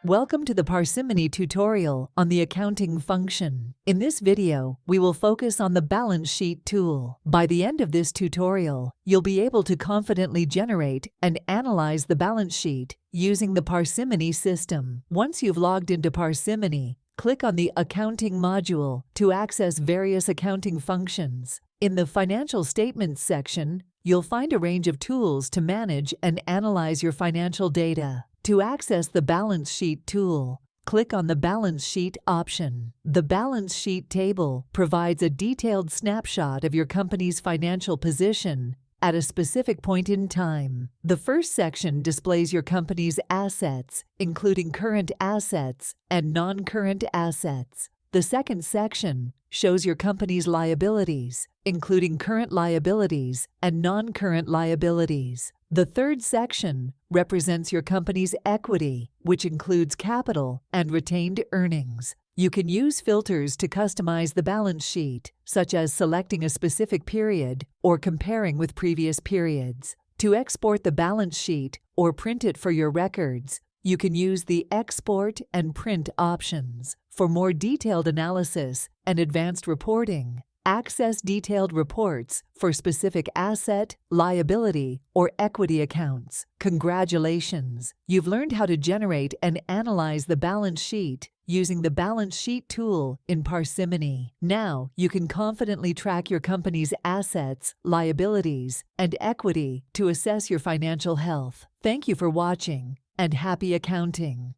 Welcome to the Parsimony tutorial on the accounting function. In this video, we will focus on the balance sheet tool. By the end of this tutorial, you'll be able to confidently generate and analyze the balance sheet using the Parsimony system. Once you've logged into Parsimony, click on the Accounting module to access various accounting functions. In the Financial Statements section, you'll find a range of tools to manage and analyze your financial data. To access the Balance Sheet tool, click on the Balance Sheet option. The Balance Sheet table provides a detailed snapshot of your company's financial position at a specific point in time. The first section displays your company's assets, including current assets and non-current assets. The second section shows your company's liabilities, including current liabilities and non-current liabilities. The third section represents your company's equity, which includes capital and retained earnings. You can use filters to customize the balance sheet, such as selecting a specific period or comparing with previous periods. To export the balance sheet or print it for your records, you can use the Export and Print options. For more detailed analysis and advanced reporting, access detailed reports for specific asset, liability, or equity accounts. Congratulations! You've learned how to generate and analyze the balance sheet using the Balance Sheet tool in Parsimony. Now, you can confidently track your company's assets, liabilities, and equity to assess your financial health. Thank you for watching, and happy accounting!